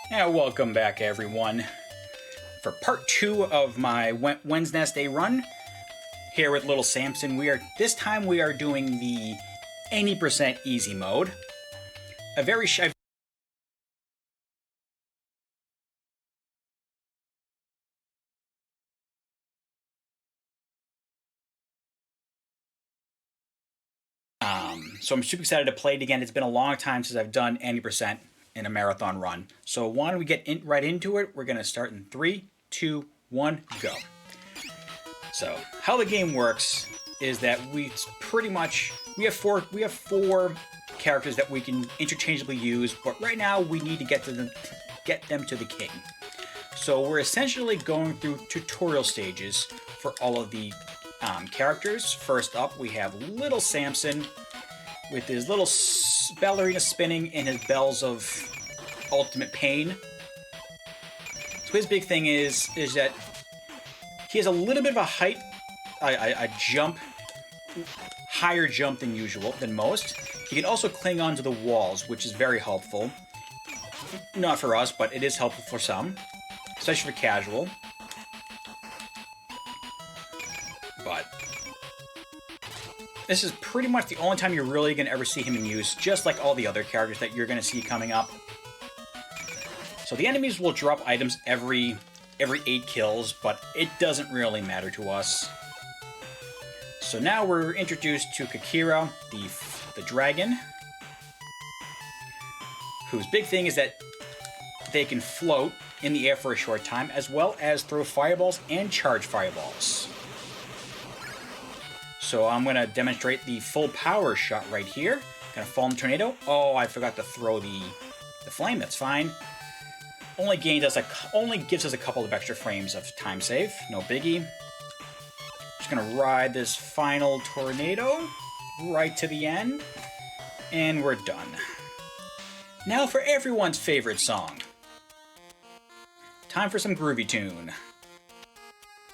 Yeah, welcome back everyone for part 2 of my Wednesday run here with little Samson. This time we are doing the 80% easy mode. A very so I'm super excited to play it again. It's been a long time since I've done 80% in a marathon run. So why don't we get right into it? We're gonna start in 3, 2, 1, go. So how the game works is that we have four characters that we can interchangeably use, but right now we need to get them to the king. So we're essentially going through tutorial stages for all of the characters. First up, we have little Samson with his little ballerina spinning and his bells of ultimate pain. So his big thing is that he has a little bit of a higher jump than most. He can also cling onto the walls, which is very helpful. Not for us, but it is helpful for some, especially for casual. But this is pretty much the only time you're really going to ever see him in use, just like all the other characters that you're going to see coming up. So the enemies will drop items every 8 kills, but it doesn't really matter to us. So now we're introduced to Kikira, the dragon, whose big thing is that they can float in the air for a short time, as well as throw fireballs and charge fireballs. So I'm going to demonstrate the full power shot right here. Gonna fall in the tornado. Oh, I forgot to throw the flame. That's fine. Only gives us a couple of extra frames of time save. No biggie. Just gonna ride this final tornado right to the end, and we're done. Now for everyone's favorite song. Time for some groovy tune.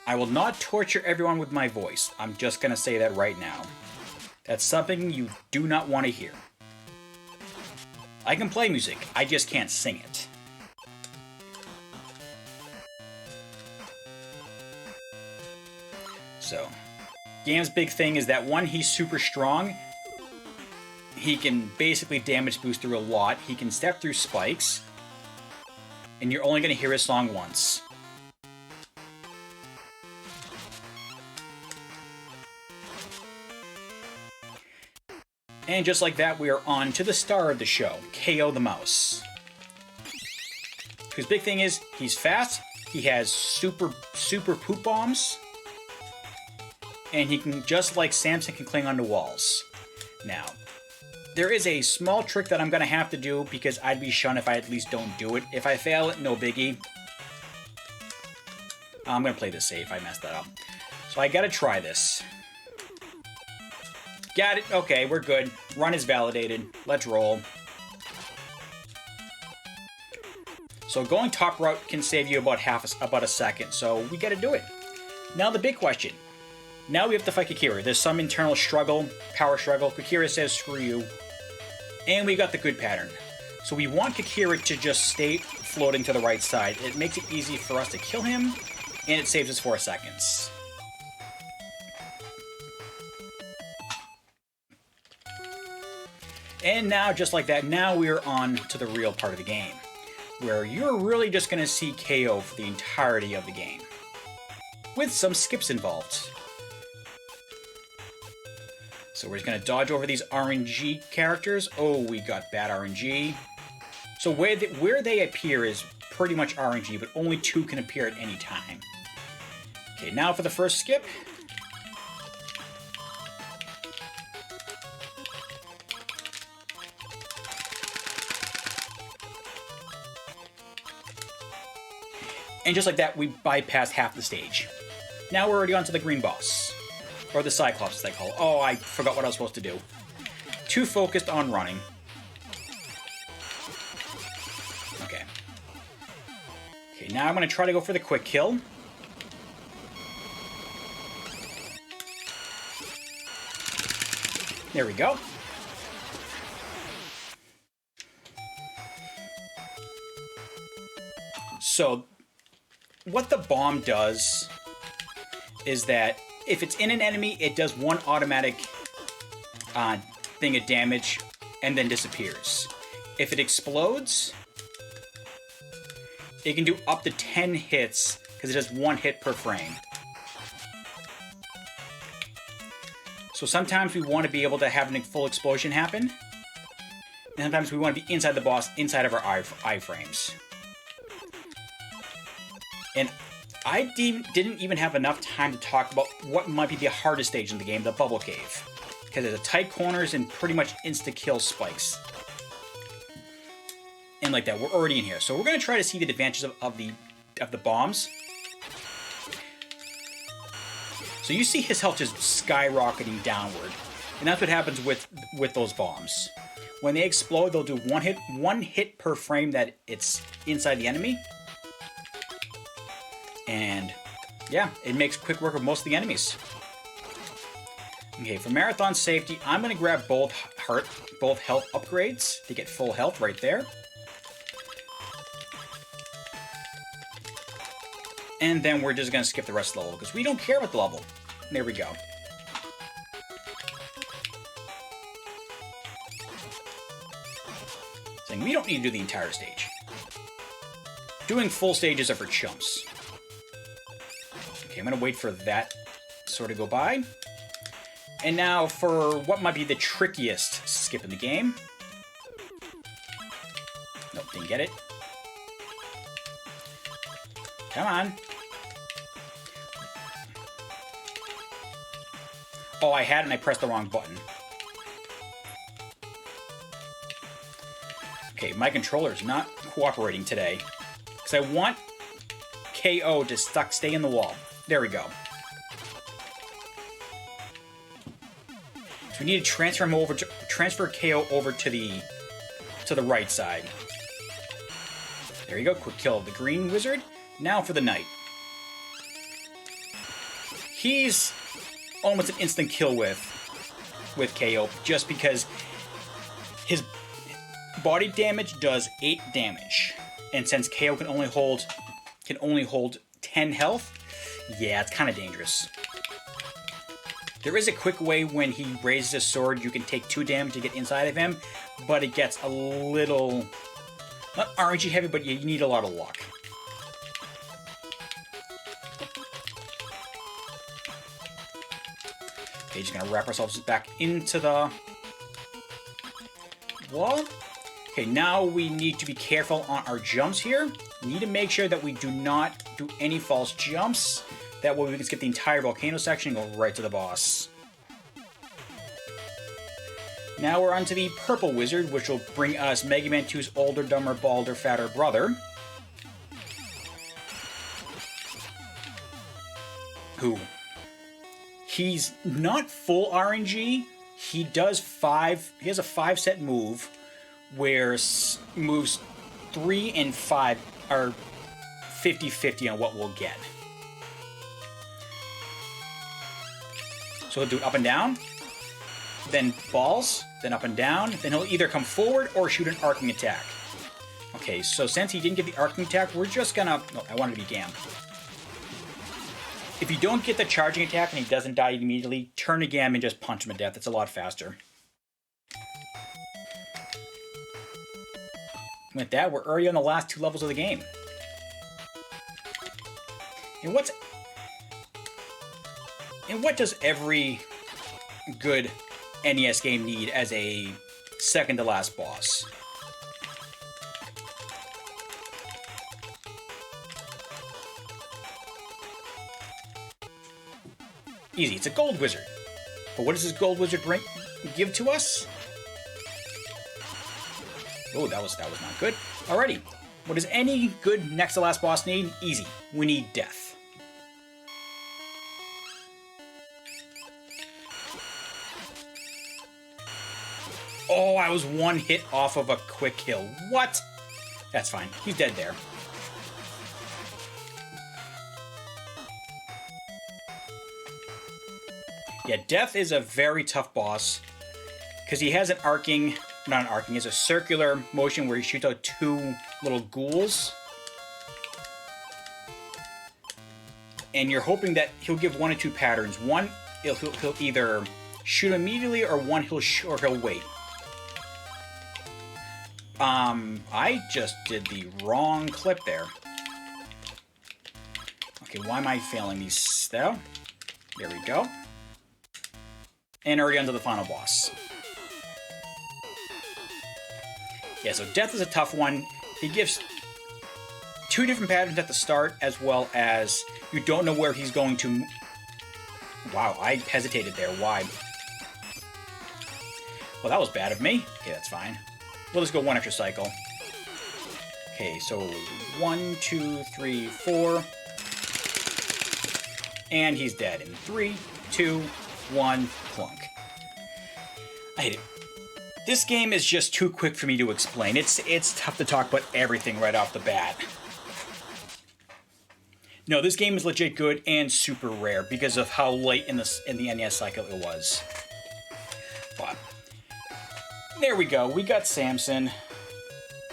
I will not torture everyone with my voice. I'm just gonna say that right now. That's something you do not want to hear. I can play music, I just can't sing it. So, Gam's big thing is that one, he's super strong. He can basically damage boost through a lot. He can step through spikes. And you're only going to hear his song once. And just like that, we are on to the star of the show, KO the Mouse. Whose big thing is, he's fast, he has super poop bombs, and he can, just like Samson, can cling onto walls. Now, there is a small trick that I'm going to have to do because I'd be shunned if I at least don't do it. If I fail it, no biggie. I'm going to play this safe, I messed that up. So I got to try this. Got it. Okay, we're good. Run is validated. Let's roll. So going top route can save you about a second, so we got to do it. Now the big question. Now we have to fight Kikira. There's some internal struggle, power struggle. Kikira says screw you. And we got the good pattern. So we want Kikira to just stay floating to the right side. It makes it easy for us to kill him, and it saves us 4 seconds. And now, just like that, now we're on to the real part of the game, where you're really just going to see KO for the entirety of the game, with some skips involved. So we're just going to dodge over these RNG characters. Oh, we got bad RNG. So where they appear is pretty much RNG, but only 2 can appear at any time. Okay, now for the first skip. And just like that, we bypassed half the stage. Now we're already on to the green boss. Or the Cyclops, as they call it. Oh, I forgot what I was supposed to do. Too focused on running. Okay. Okay, now I'm going to try to go for the quick kill. There we go. So what the bomb does is that if it's in an enemy, it does one automatic thing of damage and then disappears. If it explodes, it can do up to 10 hits because it does 1 hit per frame. So sometimes we want to be able to have a full explosion happen, and sometimes we want to be inside the boss, inside of our iframes. And I didn't even have enough time to talk about what might be the hardest stage in the game, the Bubble Cave. Because there's tight corners and pretty much insta-kill spikes. And like that, we're already in here. So we're going to try to see the advantages of the bombs. So you see his health just skyrocketing downward. And that's what happens with those bombs. When they explode, they'll do one hit per frame that it's inside the enemy. And yeah, it makes quick work of most of the enemies. Okay, for marathon safety, I'm going to grab both health upgrades to get full health right there. And then we're just going to skip the rest of the level because we don't care about the level. There we go. Saying we don't need to do the entire stage. Doing full stages are for chumps. Okay, I'm going to wait for that sort of go by. And now for what might be the trickiest skip in the game. Nope, didn't get it. Come on. Oh, I had it and I pressed the wrong button. Okay, my controller's not cooperating today. Because I want KO to stay in the wall. There we go. So we need to transfer him over, transfer KO over to the right side. There you go, quick kill of the green wizard. Now for the knight. He's almost an instant kill with KO, just because his body damage does 8 damage, and since KO can only hold 10 health, yeah, it's kind of dangerous. There is a quick way when he raises his sword, you can take 2 damage to get inside of him, but it gets a little, not RNG heavy, but you need a lot of luck. Okay, just gonna wrap ourselves back into the wall. Okay, now we need to be careful on our jumps here. We need to make sure that we do not do any false jumps. That way we can skip the entire volcano section and go right to the boss. Now we're on to the purple wizard, which will bring us Mega Man 2's older, dumber, balder, fatter brother. Who? He's not full RNG. He has a 5-set move where moves 3 and 5 are 50-50 on what we'll get. So he'll do it up and down, then balls, then up and down, then he'll either come forward or shoot an arcing attack. Okay, so since he didn't get the arcing attack, we're just gonna... No, I wanted to be Gam. If you don't get the charging attack and he doesn't die immediately, turn to Gam and just punch him to death. It's a lot faster. With that, we're already on the last 2 levels of the game. And what does every good NES game need as a second to last boss? Easy, it's a gold wizard. But what does this gold wizard give to us? Oh, that was not good. Alrighty, what does any good next to last boss need? Easy, we need death. Oh, I was 1 hit off of a quick kill. What? That's fine. He's dead there. Yeah, Death is a very tough boss because he has he has a circular motion where he shoots out 2 little ghouls. and you're hoping that he'll give one or two patterns. One, he'll either shoot immediately, or one he'll wait. I just did the wrong clip there. Okay, why am I failing these though? There we go. And already onto the final boss. Yeah, so death is a tough one. He gives two different patterns at the start, as well as you don't know where he's going to... Wow, I hesitated there. Why? Well, that was bad of me. Okay, that's fine. We'll just go one extra cycle. Okay, so 1, 2, 3, 4. And he's dead in 3, 2, 1, clunk. I hate it. This game is just too quick for me to explain. It's tough to talk about everything right off the bat. No, this game is legit good and super rare because of how late in the NES cycle it was. But there we go. We got Samson.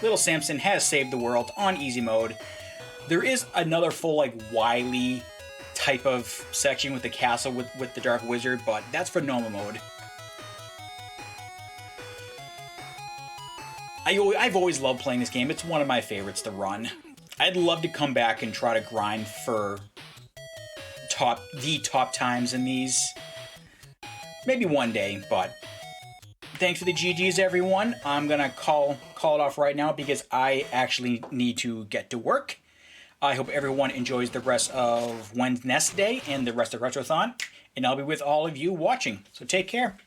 Little Samson has saved the world on easy mode. There is another full like Wily type of section with the castle with the Dark Wizard, but that's for normal mode. I've always loved playing this game. It's one of my favorites to run. I'd love to come back and try to grind for the top times in these. Maybe one day, but thanks for the GGs, everyone. I'm gonna call it off right now because I actually need to get to work. I hope everyone enjoys the rest of Wednesday and the rest of Retrothon, and I'll be with all of you watching. So take care.